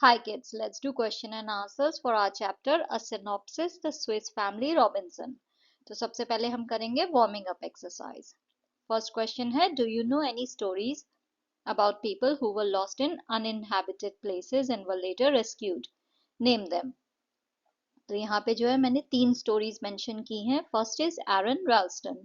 Hi kids, let's do question and answers for our chapter A Synopsis The Swiss Family Robinson. तो सबसे पहले हम करेंगे warming up exercise. First question है, do you know any stories about people who were lost in uninhabited places and were later rescued? Name them. तो यहाँ पे जो है मैंने 3 स्टोरीज मेंशन की हैं. फर्स्ट इज एरन रॉल्स्टन.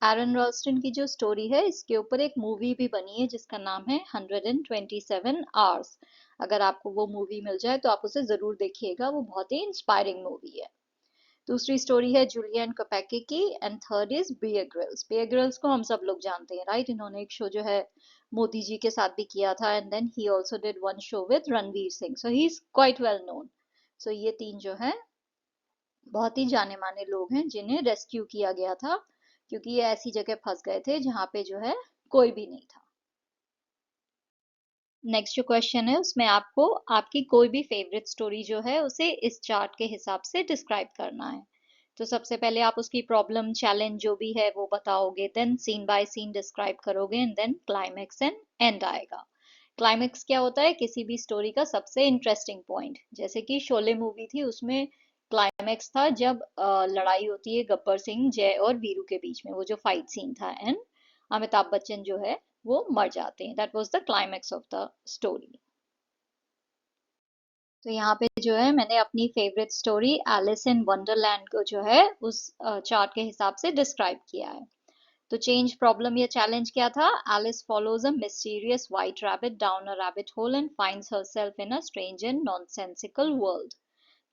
एरन रॉल्स्टन की जो स्टोरी है इसके ऊपर एक मूवी भी बनी है जिसका नाम है 127 आवर्स. अगर आपको वो मूवी मिल जाए तो आप उसे जरूर देखिएगा, वो बहुत ही इंस्पायरिंग मूवी है. दूसरी स्टोरी है जुलियन कोपेके की. And third is Bear Grylls. Bear Grylls को हम सब लोग जानते हैं, राइट? इन्होंने एक शो जो है मोदी जी के साथ भी किया था, and then he also did one show with Ranveer Singh, so he is quite well known. So ये 3 जो है बहुत ही जाने माने लोग हैं जिन्हें रेस्क्यू किया गया था, क्योंकि ये ऐसी जगह फंस गए थे जहां पे जो है कोई भी नहीं था. नेक्स्ट जो क्वेश्चन है उसमें आपको आपकी कोई भी फेवरेट स्टोरी जो है उसे इस चार्ट के हिसाब से डिस्क्राइब करना है. तो सबसे पहले आप उसकी प्रॉब्लम चैलेंज जो भी है वो बताओगे, then scene by scene describe करोगे, and then climax and end आएगा. क्लाइमेक्स क्या होता है? किसी भी स्टोरी का सबसे इंटरेस्टिंग पॉइंट. जैसे कि शोले मूवी थी, उसमें क्लाइमेक्स था जब लड़ाई होती है गब्बर सिंह, जय और वीरू के बीच में, वो जो फाइट सीन था, एंड अमिताभ बच्चन जो है वो मर जाते हैं. That was the climax of the story. तो यहाँ पे जो है मैंने अपनी favourite story Alice in Wonderland को जो है उस चार्ट के हिसाब से डिस्क्राइब किया है. तो चेंज प्रॉब्लम या चैलेंज क्या था? Alice follows a mysterious white rabbit down a rabbit hole and finds herself in a strange and nonsensical world.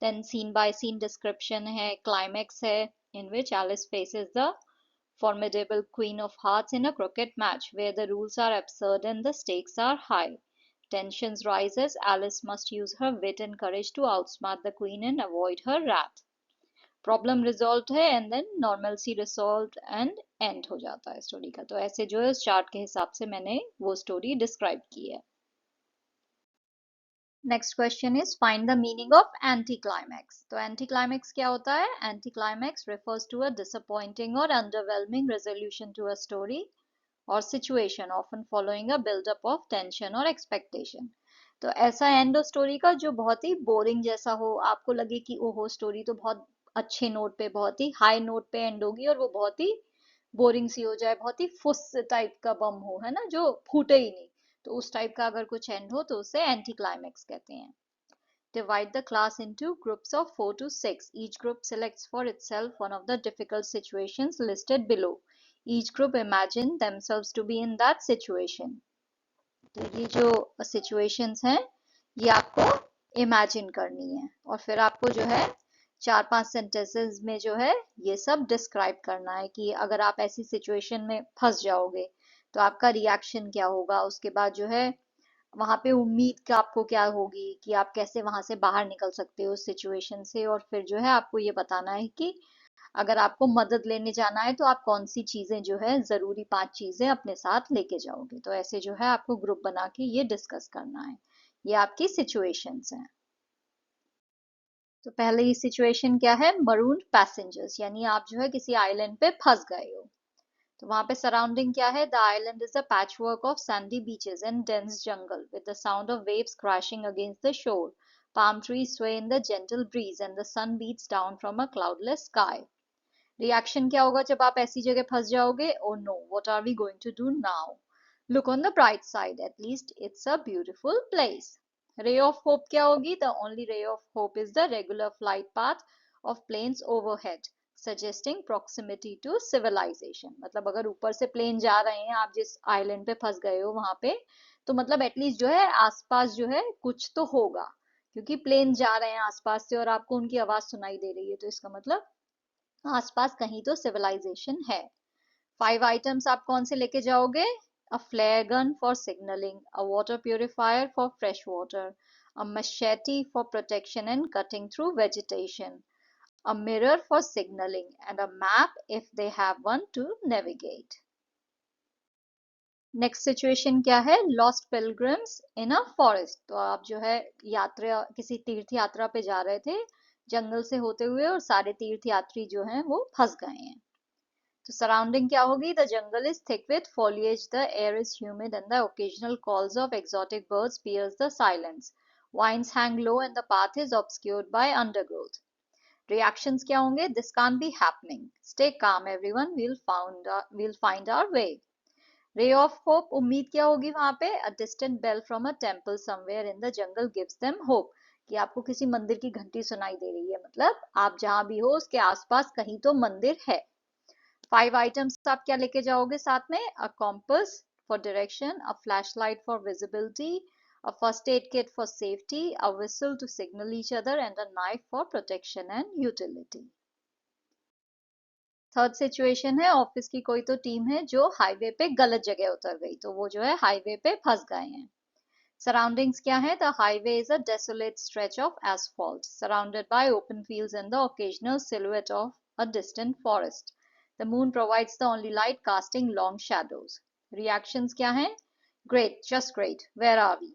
Then scene by scene description है. क्लाइमेक्स है in which Alice faces the formidable Queen of Hearts in a croquet match where the rules are absurd and the stakes are high. Tensions rise as Alice must use her wit and courage to outsmart the Queen and avoid her wrath. Problem resolve है and then normalcy resolve and end हो जाता है story का. तो ऐसे जो है उस चार्ट के हिसाब से मैंने वो स्टोरी डिस्क्राइब की है. Next question is find the meaning of anti climax. तो एंटी क्लाइमैक्स क्या होता है? Anti climax refers to a disappointing or underwhelming resolution to a story or situation, often following a buildup of tension or expectation. तो ऐसा and हो story का जो बहुत ही बोरिंग जैसा हो, आपको लगे कि ओहो स्टोरी तो बहुत अच्छे नोट पे, बहुत ही हाई नोट पे एंड होगी, और वो बहुत ही बोरिंग सी हो जाए, बहुत ही फुस टाइप का बम हो, है ना, जो फूटे ही नहीं. तो उस टाइप का अगर कुछ एंड हो तो उसे एंटी क्लाइमैक्स कहते हैं. Divide the class into groups of 4 to 6. Each group selects for itself one of the difficult situations listed below. Each group imagine themselves to be in that situation. तो ये जो situations हैं ये आपको imagine करनी है, और फिर आपको जो है 4-5 sentences में जो है ये सब describe करना है कि अगर आप ऐसी situation में फंस जाओगे तो आपका reaction क्या होगा. उसके बाद जो है वहां पे उम्मीद का आपको क्या होगी कि आप कैसे वहां से बाहर निकल सकते हो उस सिचुएशन से. और फिर जो है आपको ये बताना है कि अगर आपको मदद लेने जाना है तो आप कौन सी चीजें जो है जरूरी 5 चीजें अपने साथ लेके जाओगे. तो ऐसे जो है आपको ग्रुप बना के ये डिस्कस करना है. ये आपकी सिचुएशंस हैं. तो पहले ही सिचुएशन क्या है? मरून्ड पैसेंजर्स, यानी आप जो है किसी आइलैंड पे फंस गए हो. तो वहां पे सराउंडिंग क्या है? The island is a patchwork of Sandy beaches and dense jungle with the sound of waves crashing against the shore. Palm trees sway in the gentle breeze and the sun beats down from a cloudless sky. Reaction क्या होगा जब आप ऐसी जगह फंस जाओगे? Oh no, what are we going to do now? Look on the bright side, at least it's a beautiful place. Ray of hope क्या होगी? The only ray of hope is the regular flight path of planes overhead, suggesting proximity to civilization. मतलब अगर ऊपर से plane जा रहे हैं, आप जिस आइलैंड पे फंस गए हो वहां पे, तो मतलब एटलीस्ट जो है आसपास जो है कुछ तो होगा, क्योंकि प्लेन जा रहे हैं आसपास से और आपको उनकी आवाज सुनाई दे रही है, तो इसका मतलब आसपास कहीं तो सिविलाइजेशन है. 5 आइटम्स आप कौन से लेके जाओगे? अ flare gun for signalling, a water purifier for fresh water, a machete for protection and cutting through vegetation, a mirror for signaling, and a map if they have one to navigate. Next situation क्या है? Lost pilgrims in a forest. तो आप जो है यात्रा, किसी तीर्थ यात्रा पे जा रहे थे जंगल से होते हुए, और सारे तीर्थ यात्री जो हैं वो फंस गए हैं. तो सराउंडिंग क्या होगी? The jungle is thick with foliage, the air is humid, and the occasional calls of exotic birds pierce the silence. Vines hang low and the path is obscured by undergrowth. Reactions क्या होंगे? This can't be happening. Stay calm everyone, we'll find our way. Ray of hope, उम्मीद क्या होगी वहां पे? A distant bell from a temple somewhere in the jungle gives them hope. कि आपको किसी मंदिर की घंटी सुनाई दे रही है, मतलब आप जहां भी हो उसके आसपास कहीं तो मंदिर है. 5 items आप क्या लेके जाओगे साथ में? A compass for direction, a flashlight for visibility, a first aid kit for safety, a whistle to signal each other, and a knife for protection and utility. Third situation है, ऑफिस की कोई तो टीम है जो highway पे गलत जगह उतर गई, तो वो जो है हाईवे पे फंस गए हैं. सराउंडिंग्स क्या है? The highway is a desolate stretch of asphalt surrounded by open fields and the occasional silhouette of a distant forest. The moon provides the only light casting long shadows. Reactions क्या है? Great, just great, where are we?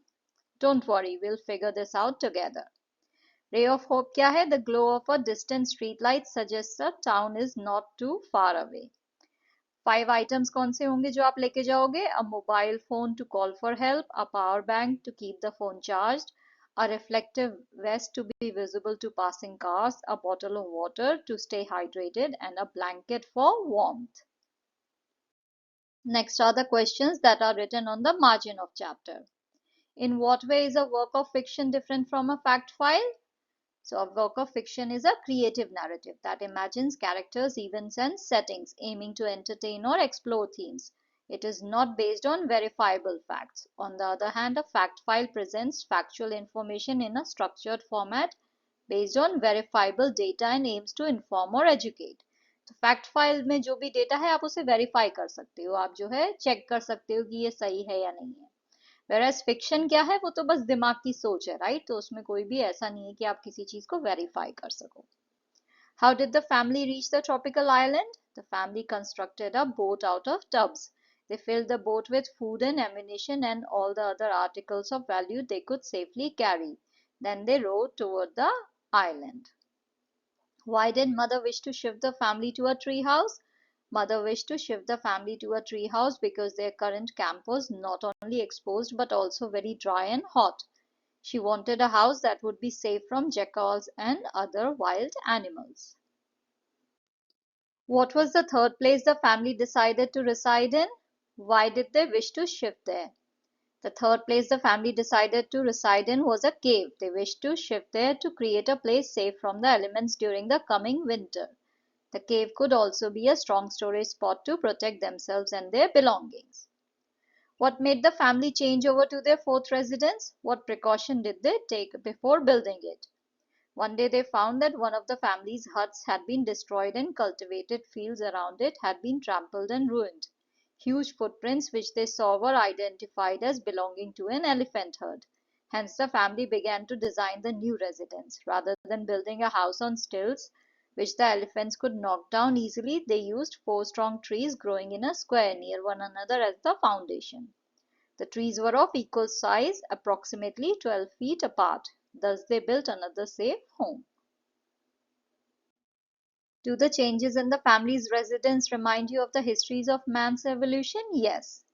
Don't worry, will figure this out together. Ray of hope क्या है? The glow of a distant street light suggests a town is not too far away. 5 items कौन से होंगे जो आप लेके जाओगे? A mobile phone to call for help, a power bank to keep the phone charged, a reflective vest to be visible to passing cars, a bottle of water to stay hydrated, and a blanket for warmth. Next are the questions that are written on the margin of chapter. In what way is a work of fiction different from a fact file? So a work of fiction is a creative narrative that imagines characters, events, and settings, aiming to entertain or explore themes. It is not based on verifiable facts. On the other hand, a fact file presents factual information in a structured format based on verifiable data and aims to inform or educate. तो fact file में जो भी data है आप उसे verify कर सकते हो, आप जो है चेक कर सकते हो कि ये सही है या नहीं है. Whereas फिक्शन क्या है? वो तो बस दिमाग की सोच है, राइट? तो उसमें कोई भी ऐसा नहीं है कि आप किसी चीज को वेरीफाई कर सको. How did the family reach the tropical island? The family constructed a boat out of tubs. They filled the boat with food and ammunition and all the other articles of value they could safely carry. Then they rowed toward the island. Why did mother wish to shift the family to a tree house? Mother wished to shift the family to a tree house because their current camp was not only exposed but also very dry and hot. She wanted a house that would be safe from jackals and other wild animals. What was the third place the family decided to reside in? Why did they wish to shift there? The third place the family decided to reside in was a cave. They wished to shift there to create a place safe from the elements during the coming winter. The cave could also be a strong storage spot to protect themselves and their belongings. What made the family change over to their fourth residence? What precaution did they take before building it? One day they found that one of the family's huts had been destroyed and cultivated fields around it had been trampled and ruined. Huge footprints which they saw were identified as belonging to an elephant herd. Hence the family began to design the new residence. Rather than building a house on stilts, which the elephants could knock down easily, they used 4 strong trees growing in a square near one another as the foundation. The trees were of equal size, approximately 12 feet apart. Thus they built another safe home. Do the changes in the family's residence remind you of the histories of man's evolution? Yes.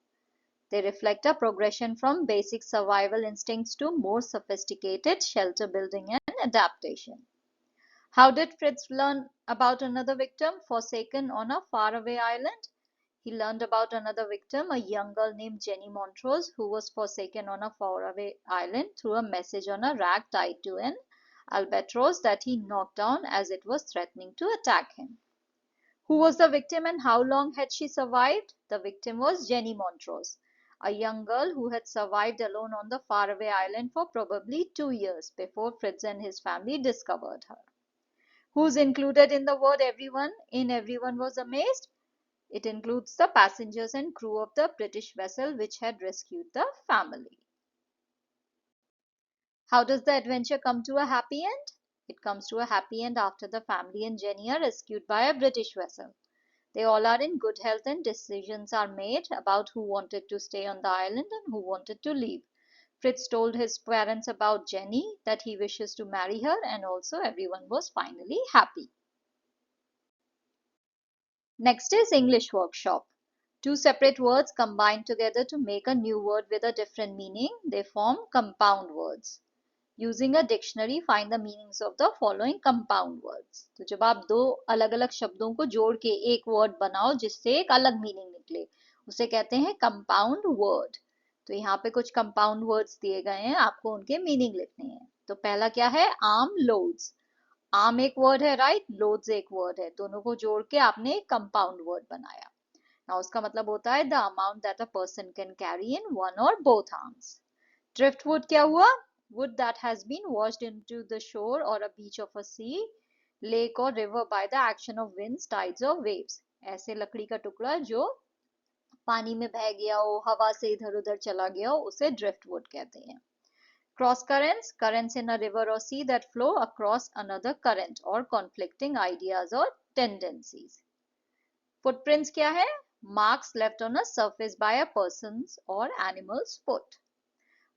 They reflect a progression from basic survival instincts to more sophisticated shelter building and adaptation. How did Fritz learn about another victim forsaken on a faraway island? He learned about another victim, a young girl named Jenny Montrose, who was forsaken on a faraway island, through a message on a rag tied to an albatross that he knocked down as it was threatening to attack him. Who was the victim and how long had she survived? The victim was Jenny Montrose, a young girl who had survived alone on the faraway island for probably 2 years before Fritz and his family discovered her. Who's included in the word everyone in Everyone Was Amazed? It includes the passengers and crew of the British vessel which had rescued the family. How does the adventure come to a happy end? It comes to a happy end after the family and Jenny are rescued by a British vessel. They all are in good health and decisions are made about who wanted to stay on the island and who wanted to leave. Fritz told his parents about Jenny, that he wishes to marry her, and also everyone was finally happy. Next is English workshop. 2 separate words combined together to make a new word with a different meaning. They form compound words. Using a dictionary find the meanings of the following compound words. तो जब आप दो अलग अलग शब्दों को जोड़ के एक वर्ड बनाओ जिससे एक अलग मीनिंग निकले, उसे कहते हैं कंपाउंड वर्ड। तो यहाँ पे कुछ कंपाउंड वर्ड्स दिए गए हैं, आपको उनके मीनिंग लिखने हैं। तो पहला क्या है, आर्म लोड्स। आर्म एक वर्ड है, राइट, लोड्स एक वर्ड है, दोनों को जोड़ के आपने एक कंपाउंड वर्ड बनाया। ना उसका मतलब होता है the amount that a person can carry in one और बोथ आर्म्स। driftwood क्या हुआ, wood that has been washed into the shore or a beach of a sea, lake or river by the action of winds, tides or waves। ऐसे लकड़ी का टुकड़ा जो पानी में बह गया हो, हवा से इधर उधर चला गया हो, उसे driftwood कहते हैं। Cross currents, currents in a river or sea that flow across another current or conflicting ideas or tendencies। Footprints क्या है, marks left on a surface by a person's or animal's foot।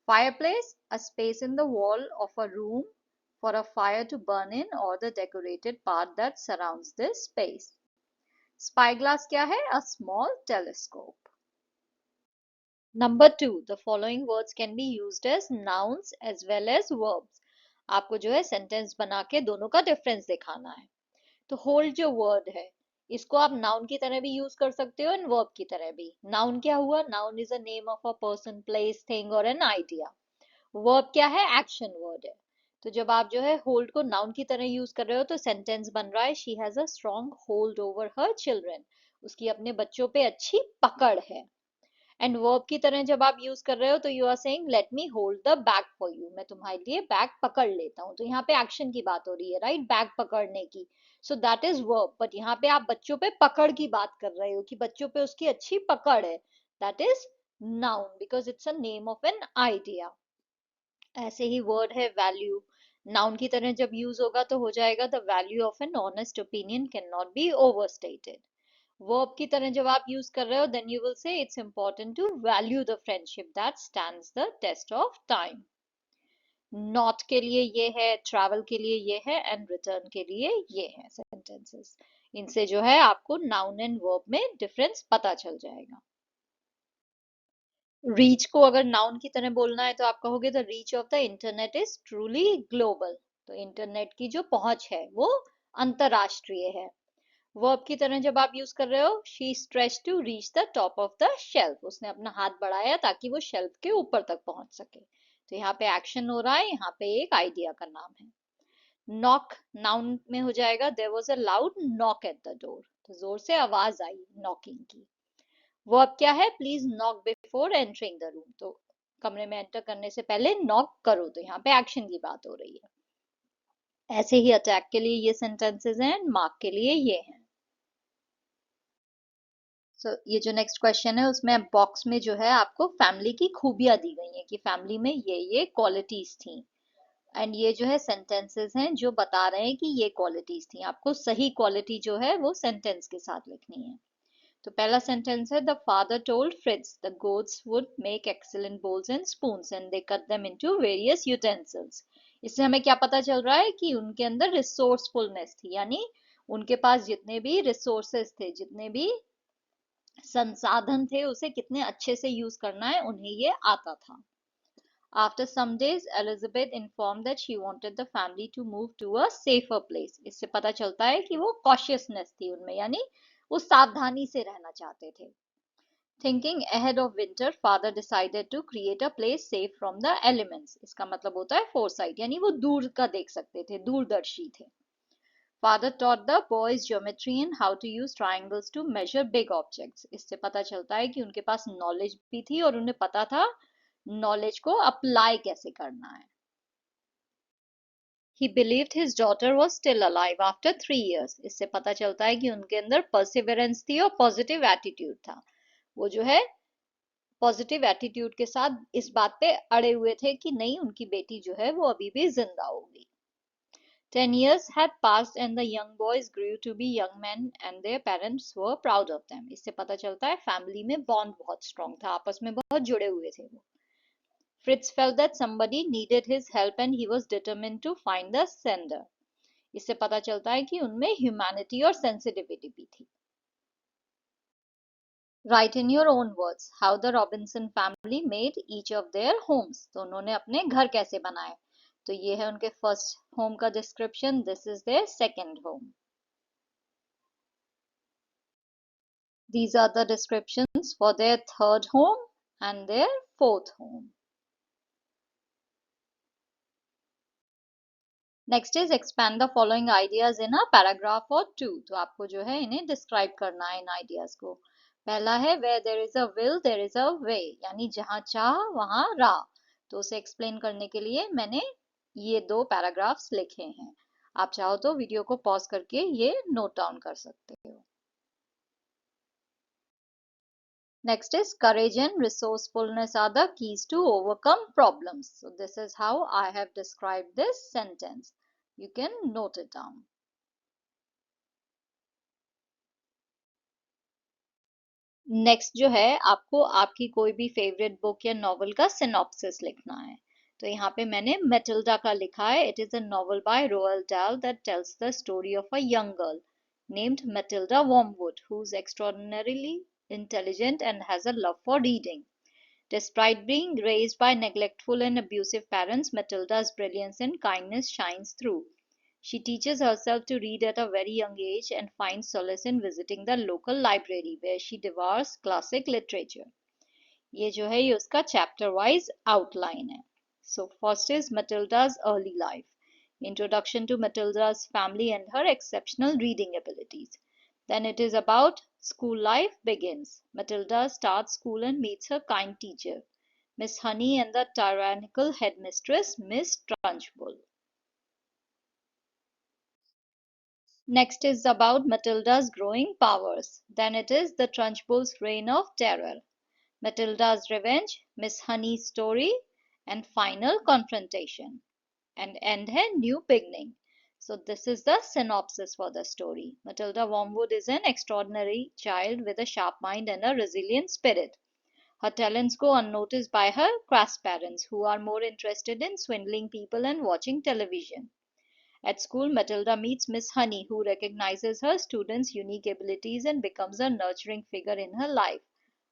Fireplace, a space in the wall of a room for a fire to burn in or the decorated part that surrounds this space। Spyglass क्या है, a small telescope। Number 2, the following words can be used as nouns as well as verbs। आपको जो है sentence बना के दोनों का difference दिखाना है। तो होल्ड जो वर्ड है, इसको आप नाउन की तरह भी यूज कर सकते हो एंड वर्ब की तरह भी। नाउन क्या हुआ, noun is a name of a person, place, thing और एन आइडिया। वर्ब क्या है, एक्शन वर्ड है। तो जब आप जो है होल्ड को नाउन की तरह यूज कर रहे हो तो सेंटेंस बन रहा है she has a strong hold over her children, उसकी अपने बच्चों पे अच्छी पकड़ है। एंड वर्ब की तरह जब आप यूज कर रहे हो तो you are saying let me hold the bag for you, मैं तुम्हारे लिए बैग पकड़ लेता हूँ। तो यहाँ पे एक्शन की बात हो रही है, राइट, बैग पकड़ने की। So that is verb, but यहाँ पे आप बच्चों पे पकड़ की बात कर रहे हो कि बच्चों पे उसकी अच्छी पकड़ है, that is noun because it's a name of an idea. ऐसे ही वर्ड है वैल्यू, नाउन की तरह जब यूज होगा तो हो जाएगा the value of an honest opinion can not be overstated. Verb की तरह जब आप यूज कर रहे हो then you will say it's important to value the friendship that stands the test of time. Not के लिए ये है, ट्रैवल के लिए ये है एंड रिटर्न के लिए ये है सेंटेंसेस। इनसे जो है आपको नाउन एंड वर्ब में डिफरेंस पता चल जाएगा। रीच को अगर नाउन की तरह बोलना है तो आप कहोगे the reach of the internet is truly global. तो इंटरनेट की जो पहुंच है वो अंतरराष्ट्रीय है। वर्ब की तरह जब आप यूज कर रहे हो, she stretch to reach the top of the shelf, उसने अपना हाथ बढ़ाया ताकि वो शेल्फ के ऊपर तक पहुंच सके। तो यहाँ पे एक्शन हो रहा है, यहाँ पे एक आइडिया का नाम है। नॉक नाउन में हो जाएगा there was a loud knock at the door, तो जोर से आवाज आई नॉकिंग की। वर्ब क्या है, please knock before entering the room, तो कमरे में एंटर करने से पहले नॉक करो, तो यहाँ पे एक्शन की बात हो रही है। ऐसे ही अटैक के लिए ये सेंटेंसेस हैं, मार्क के लिए ये हैं। ये जो नेक्स्ट क्वेश्चन है उसमें बॉक्स में जो है आपको फैमिली की खूबियां दी गई हैं कि फैमिली में ये क्वालिटीज थी, एंड ये जो है सेंटेंसेस हैं जो बता रहे हैं कि ये क्वालिटीज थी। आपको सही क्वालिटी जो है वो सेंटेंस के साथ लिखनी है। तो पहला सेंटेंस है the father told Fritz the goats would make excellent bowls and spoons and they cut them into various utensils. इससे हमें क्या पता चल रहा है कि उनके अंदर रिसोर्सफुलनेस थी, यानी उनके पास जितने भी रिसोर्सेस थे, जितने भी संसाधन थे, उसे कितने अच्छे से यूज करना है उन्हें ये आता था। After some days, Elizabeth informed that she wanted the family to move to a safer place। इससे पता चलता है कि वो cautiousness थी उनमें, यानी वो सावधानी से रहना चाहते थे। Thinking ahead of winter, father decided to create a place safe from the elements। इसका मतलब होता है foresight, यानी वो दूर का देख सकते थे, दूरदर्शी थे। Father taught the boys geometry and how to use triangles to measure big objects। इससे पता चलता है कि उनके पास नॉलेज भी थी और उन्हें पता था नॉलेज को अप्लाई कैसे करना है। He believed his daughter was still alive after 3 years। इससे पता चलता है कि उनके अंदर परसिवरेंस थी और पॉजिटिव एटीट्यूड था। वो जो है पॉजिटिव एटीट्यूड के साथ इस बात पे अड़े हुए थे कि नहीं, उनकी बेटी जो है वो अभी भी जिंदा होगी। 10 years had passed and the young boys grew to be young men and their parents were proud of them। इससे पता चलता है फैमिली में बॉन्ड बहुत स्ट्रॉन्ग था, आपस में बहुत जुड़े हुए थे वो। Fritz felt that somebody needed his help and he was determined to find the sender। इससे पता चलता है कि उनमें ह्यूमैनिटी और सेंसिटिविटी भी थी। Write in your own words how the Robinson family made each of their homes। तो उन्होंने अपने घर कैसे बनाए, तो ये है उनके फर्स्ट होम का description. This is their second home. These are the descriptions for their third home and their fourth home. Next is expand the following ideas in a paragraph or two. तो आपको जो है इन्हें describe करना है इन ideas को. पहला है where there is a will there is a way, यानी जहाँ चाह वहाँ राह. तो उसे explain करने के लिए मैंने ये दो paragraphs लिखे हैं. आप चाहो तो वीडियो को पॉज करके ये नोट डाउन कर सकते हो. Next is courage and resourcefulness are the keys to overcome problems. So this is how I have described this sentence. You can note it down. Next जो है आपको आपकी कोई भी फेवरेट बुक या नॉवल का सिनॉप्सिस लिखना है. तो यहाँ पे मैंने मेटिल्डा का लिखा है. It is a novel by Roald Dahl that tells the story of a young girl named Matilda Wormwood, who's extraordinarily intelligent and has a love for reading. Despite being raised by neglectful and abusive parents, Matilda's brilliance and kindness shines through. She teaches herself to read at a very young age and finds solace in visiting the local library where she devours classic literature. ये जो है ये उसका chapter wise outline है. So first is Matilda's early life. Introduction to Matilda's family and her exceptional reading abilities. Then it is about school life begins. Matilda starts school and meets her kind teacher, Miss Honey, and the tyrannical headmistress, Miss Trunchbull. Next is about Matilda's growing powers. Then it is the Trunchbull's reign of terror, Matilda's revenge, Miss Honey's story, and final confrontation. And end है new beginning. So this is the synopsis for the story. Matilda Wormwood is an extraordinary child with a sharp mind and a resilient spirit. Her talents go unnoticed by her crass parents, who are more interested in swindling people and watching television. At school, Matilda meets Miss Honey, who recognizes her students' unique abilities and becomes a nurturing figure in her life.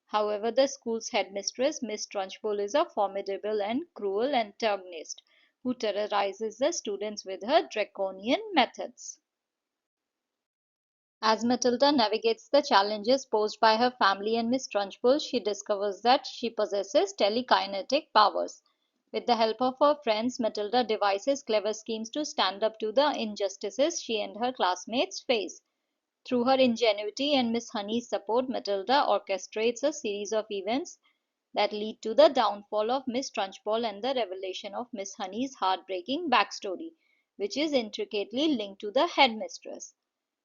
However, the school's headmistress, Miss Trunchbull, is a formidable and cruel antagonist who terrorizes the students with her draconian methods. As Matilda navigates the challenges posed by her family and Miss Trunchbull, she discovers that she possesses telekinetic powers. With the help of her friends, Matilda devises clever schemes to stand up to the injustices she and her classmates face. Through her ingenuity and Miss Honey's support, Matilda orchestrates a series of events that lead to the downfall of Miss Trunchbull and the revelation of Miss Honey's heartbreaking backstory, which is intricately linked to the headmistress.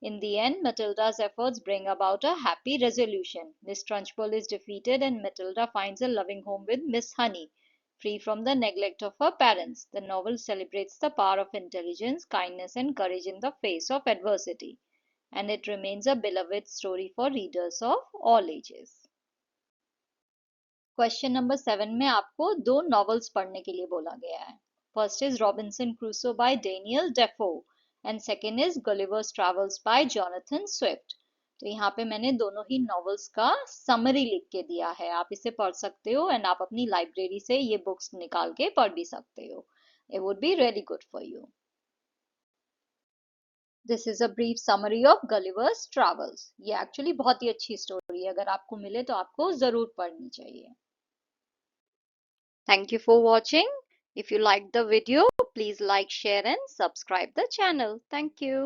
In the end, Matilda's efforts bring about a happy resolution. Miss Trunchbull is defeated and Matilda finds a loving home with Miss Honey, free from the neglect of her parents. The novel celebrates the power of intelligence, kindness, and courage in the face of adversity, and it remains a beloved story for readers of all ages. Question number 7 में आपको दो novels पढ़ने के लिए बोला गया है. First is Robinson Crusoe by Daniel Defoe and second is Gulliver's Travels by Jonathan Swift. तो यहाँ पे मैंने दोनों ही नॉवेल्स का समरी लिख के दिया है. आप इसे पढ़ सकते हो एंड आप अपनी लाइब्रेरी से ये बुक्स निकाल के पढ़ भी सकते हो. It would be really good for you. This is a brief summary of Gulliver's travels. ये एक्चुअली बहुत ही अच्छी स्टोरी है. अगर आपको मिले तो आपको जरूर पढ़नी चाहिए. Thank you for watching. If you liked the video, please like, share and subscribe the channel. Thank you.